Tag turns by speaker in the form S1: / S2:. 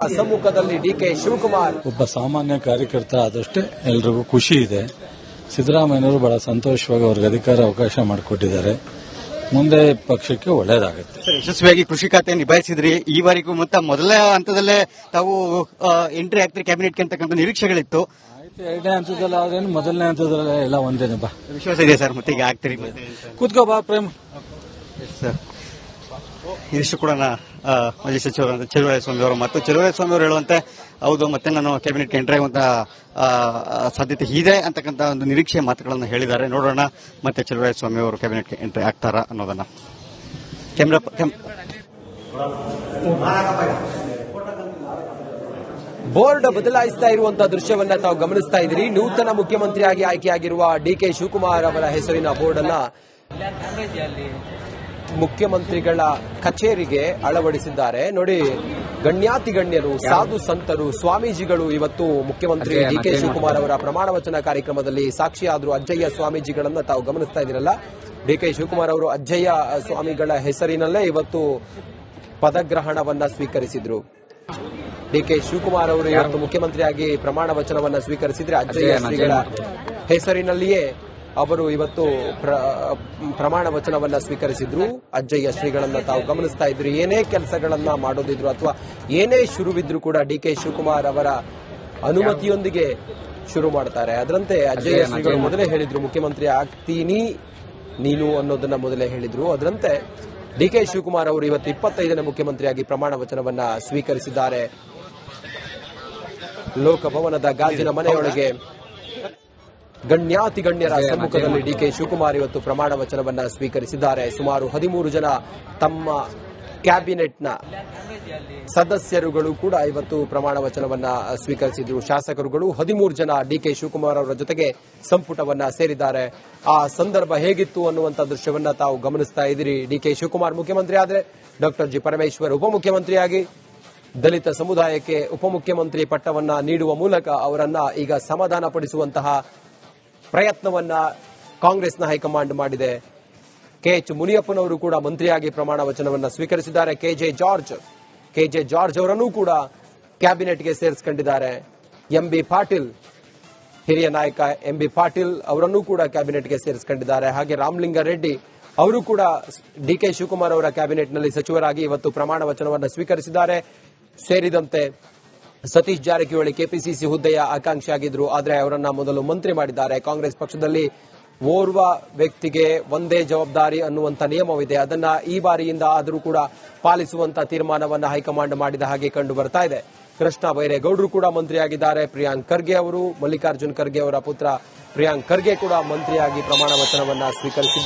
S1: ಸಮ್ಮುಖದಲ್ಲಿ ಡಿಕೆ ಶಿವಕುಮಾರ್
S2: ಒಬ್ಬ ಸಾಮಾನ್ಯ ಕಾರ್ಯಕರ್ತ ಆದಷ್ಟೇ ಎಲ್ರಿಗೂ ಖುಷಿ ಇದೆ. ಸಿದ್ದರಾಮಯ್ಯನವರು ಬಹಳ ಸಂತೋಷವಾಗಿ ಅವ್ರಿಗೆ ಅಧಿಕಾರ ಅವಕಾಶ ಮಾಡಿಕೊಟ್ಟಿದ್ದಾರೆ. ಮುಂದೆ ಪಕ್ಷಕ್ಕೆ ಒಳ್ಳೇದಾಗುತ್ತೆ.
S3: ಯಶಸ್ವಿಯಾಗಿ ಕೃಷಿ ಖಾತೆ ನಿಭಾಯಿಸಿದ್ರಿ. ಈವರೆಗೂ ಮತ್ತೆ ಮೊದಲ ಹಂತದಲ್ಲೇ ತಾವು ಎಂಟ್ರಿ ಆಗ್ತೀರಿ ಕ್ಯಾಬಿನೆಟ್ಗೆ ಅಂತಕ್ಕಂಥ ನಿರೀಕ್ಷೆಗಳಿತ್ತು.
S2: ಆಯ್ತು, ಎರಡನೇ ಹಂತದಲ್ಲಿ ಆದ್ರೇನು ಮೊದಲನೇ ಹಂತದಲ್ಲೇ ಎಲ್ಲ ಒಂದೇನೆ ಬಾ
S3: ವಿಶ್ವಾಸ ಇದೆ ಸರ್. ಮತ್ತೆ ಈಗ ಆಗ್ತೀರಿ
S2: ಕೂತ್ಕೋ ಬಾ ಪ್ರೇಮ್
S3: ಸರ್. ಇದಿಷ್ಟು ಕೂಡ ಮಾಜಿ ಸಚಿವರಾದ ಚಲುವರಾಯಸ್ವಾಮಿ ಅವರು ಮತ್ತು ಚಲುವರಾಯಸ್ವಾಮಿ ಅವರು ಹೇಳುವಂತೆ ಹೌದು ಮತ್ತೆ ನಾನು ಕ್ಯಾಬಿನೆಟ್ಗೆ ಎಂಟ್ರಿ ಆಗುವಂತ ಸಾಧ್ಯತೆ ಇದೆ ಅಂತಕ್ಕಂಥ ಒಂದು ನಿರೀಕ್ಷೆ ಮಾತುಗಳನ್ನು ಹೇಳಿದ್ದಾರೆ. ನೋಡೋಣ ಮತ್ತೆ ಚಲುವರಾಯಸ್ವಾಮಿ ಅವರು ಕ್ಯಾಬಿನೆಟ್ಗೆ ಎಂಟ್ರಿ ಆಗ್ತಾರಾ ಅನ್ನೋದನ್ನ.
S1: ಬೋರ್ಡ್ ಬದಲಾಯಿಸ್ತಾ ಇರುವಂತಹ ದೃಶ್ಯವನ್ನ ತಾವು ಗಮನಿಸ್ತಾ ಇದ್ದೀರಿ. ನೂತನ ಮುಖ್ಯಮಂತ್ರಿಯಾಗಿ ಆಯ್ಕೆಯಾಗಿರುವ ಡಿಕೆ ಶಿವಕುಮಾರ್ ಅವರ ಹೆಸರಿನ ಬೋರ್ಡ್ ಅನ್ನ ಮುಖ್ಯಮಂತ್ರಿಗಳ ಕಚೇರಿಗೆ ಅಳವಡಿಸಿದ್ದಾರೆ. ನೋಡಿ, ಗಣ್ಯಾತಿ ಗಣ್ಯರು, ಸಾಧು ಸಂತರು, ಸ್ವಾಮೀಜಿಗಳು ಇವತ್ತು ಮುಖ್ಯಮಂತ್ರಿ ಡಿಕೆ ಶಿವಕುಮಾರ್ ಅವರ ಪ್ರಮಾಣ ವಚನ ಕಾರ್ಯಕ್ರಮದಲ್ಲಿ ಸಾಕ್ಷಿಯಾದರು. ಅಜ್ಜಯ್ಯ ಸ್ವಾಮೀಜಿಗಳನ್ನ ತಾವು ಗಮನಿಸ್ತಾ ಇದ್ದೀರಲ್ಲ. ಡಿಕೆ ಶಿವಕುಮಾರ್ ಅವರು ಅಜ್ಜಯ್ಯ ಸ್ವಾಮಿಗಳ ಹೆಸರಿನಲ್ಲೇ ಇವತ್ತು ಪದಗ್ರಹಣವನ್ನ ಸ್ವೀಕರಿಸಿದ್ರು. ಡಿಕೆ ಶಿವಕುಮಾರ್ ಅವರು ಇವತ್ತು ಮುಖ್ಯಮಂತ್ರಿಯಾಗಿ ಪ್ರಮಾಣ ವಚನವನ್ನ ಸ್ವೀಕರಿಸಿದ್ರೆ ಅಜ್ಜಯ್ಯ ಶ್ರೀಗಳ ಹೆಸರಿನಲ್ಲಿಯೇ ಅವರು ಇವತ್ತು ಪ್ರಮಾಣ ವಚನವನ್ನ ಸ್ವೀಕರಿಸಿದ್ರು. ಅಜ್ಜಯ್ಯ ಶ್ರೀಗಳನ್ನ ತಾವು ಗಮನಿಸ್ತಾ ಇದ್ರು. ಏನೇ ಕೆಲಸಗಳನ್ನ ಮಾಡೋದಿದ್ರು ಅಥವಾ ಏನೇ ಶುರುವಿದ್ರು ಕೂಡ ಡಿಕೆ ಶಿವಕುಮಾರ್ ಅವರ ಅನುಮತಿಯೊಂದಿಗೆ ಶುರು ಮಾಡ್ತಾರೆ. ಅದರಂತೆ ಅಜ್ಜಯ್ಯ ಶ್ರೀಗಳು ಮೊದಲೇ ಹೇಳಿದ್ರು ಮುಖ್ಯಮಂತ್ರಿ ಆಗ್ತೀನಿ ನೀನು ಅನ್ನೋದನ್ನ ಮೊದಲೇ ಹೇಳಿದ್ರು. ಅದರಂತೆ ಡಿಕೆ ಶಿವಕುಮಾರ್ ಅವರು ಇವತ್ತು 25ನೇ ಮುಖ್ಯಮಂತ್ರಿಯಾಗಿ ಪ್ರಮಾಣ ವಚನವನ್ನ ಸ್ವೀಕರಿಸಿದ್ದಾರೆ. ಲೋಕಭವನದ ಗಾಜಿನ ಮನೆಯೊಳಗೆ ಗಣ್ಯಾತಿ ಗಣ್ಯರ ಸಮ್ಮುಖದಲ್ಲಿ ಡಿಕೆ ಶಿವಕುಮಾರ್ ಇವತ್ತು ಪ್ರಮಾಣ ವಚನವನ್ನ ಸ್ವೀಕರಿಸಿದ್ದಾರೆ. ಸುಮಾರು 13 ಜನ ತಮ್ಮ ಕ್ಯಾಬಿನೆಟ್ನ ಸದಸ್ಯರುಗಳು ಕೂಡ ಇವತ್ತು ಪ್ರಮಾಣ ವಚನವನ್ನ ಸ್ವೀಕರಿಸಿದ್ರು. ಶಾಸಕರುಗಳು 13 ಜನ ಡಿಕೆ ಶಿವಕುಮಾರ್ ಅವರ ಜೊತೆಗೆ ಸಂಪುಟವನ್ನ ಸೇರಿದ್ದಾರೆ. ಆ ಸಂದರ್ಭ ಹೇಗಿತ್ತು ಅನ್ನುವಂಥ ದೃಶ್ಯವನ್ನ ತಾವು ಗಮನಿಸ್ತಾ ಇದ್ದೀರಿ. ಡಿಕೆ ಶಿವಕುಮಾರ್ ಮುಖ್ಯಮಂತ್ರಿ ಆದರೆ ಡಾಕ್ಟರ್ ಜಿ ಪರಮೇಶ್ವರ್ ಉಪಮುಖ್ಯಮಂತ್ರಿಯಾಗಿ ದಲಿತ ಸಮುದಾಯಕ್ಕೆ ಉಪಮುಖ್ಯಮಂತ್ರಿ ಪಟ್ಟವನ್ನ ನೀಡುವ ಮೂಲಕ ಅವರನ್ನ ಈಗ ಸಮಾಧಾನಪಡಿಸುವಂತಹ ಪ್ರಯತ್ನವನ್ನ ಕಾಂಗ್ರೆಸ್ನ ಹೈಕಮಾಂಡ್ ಮಾಡಿದೆ. ಕೆಎಚ್ ಮುನಿಯಪ್ಪನವರು ಕೂಡ ಮಂತ್ರಿಯಾಗಿ ಪ್ರಮಾಣ ವಚನವನ್ನ ಸ್ವೀಕರಿಸಿದ್ದಾರೆ. ಕೆಜೆ ಜಾರ್ಜ್ ಅವರನ್ನೂ ಕೂಡ ಕ್ಯಾಬಿನೆಟ್ಗೆ ಸೇರಿಸಿಕೊಂಡಿದ್ದಾರೆ. ಎಂಬಿ ಪಾಟೀಲ್, ಹಿರಿಯ ನಾಯಕ ಎಂಬಿ ಪಾಟೀಲ್ ಅವರನ್ನೂ ಕೂಡ ಕ್ಯಾಬಿನೆಟ್ಗೆ ಸೇರಿಸಿಕೊಂಡಿದ್ದಾರೆ. ಹಾಗೆ ರಾಮಲಿಂಗಾರೆಡ್ಡಿ ಅವರು ಕೂಡ ಡಿಕೆ ಶಿವಕುಮಾರ್ ಅವರ ಕ್ಯಾಬಿನೆಟ್ನಲ್ಲಿ ಸಚಿವರಾಗಿ ಇವತ್ತು ಪ್ರಮಾಣ ವಚನವನ್ನು ಸ್ವೀಕರಿಸಿದ್ದಾರೆ. ಸೇರಿದಂತೆ ಸತೀಶ್ ಜಾರಕಿಹೊಳಿ ಕೆಪಿಸಿಸಿ ಹುದ್ದೆಯ ಆಕಾಂಕ್ಷಿಯಾಗಿದ್ರು, ಆದರೆ ಅವರನ್ನ ಮೊದಲು ಮಂತ್ರಿ ಮಾಡಿದ್ದಾರೆ. ಕಾಂಗ್ರೆಸ್ ಪಕ್ಷದಲ್ಲಿ ಓರ್ವ ವ್ಯಕ್ತಿಗೆ ಒಂದೇ ಜವಾಬ್ದಾರಿ ಅನ್ನುವಂಥ ನಿಯಮವಿದೆ. ಅದನ್ನ ಈ ಬಾರಿಯಿಂದ ಆದರೂ ಕೂಡ ಪಾಲಿಸುವಂತ ತೀರ್ಮಾನವನ್ನ ಹೈಕಮಾಂಡ್ ಮಾಡಿದ ಹಾಗೆ ಕಂಡು ಬರ್ತಾ ಇದೆ. ಕೃಷ್ಣ ಬೈರೇಗೌಡರು ಕೂಡ ಮಂತ್ರಿಯಾಗಿದ್ದಾರೆ. ಪ್ರಿಯಾಂಕ್ ಖರ್ಗೆ ಅವರು, ಮಲ್ಲಿಕಾರ್ಜುನ್ ಖರ್ಗೆ ಅವರ ಪುತ್ರ ಪ್ರಿಯಾಂಕ್ ಖರ್ಗೆ ಕೂಡ ಮಂತ್ರಿಯಾಗಿ ಪ್ರಮಾಣ ವಚನವನ್ನ ಸ್ವೀಕರಿಸಿದ್ದಾರೆ.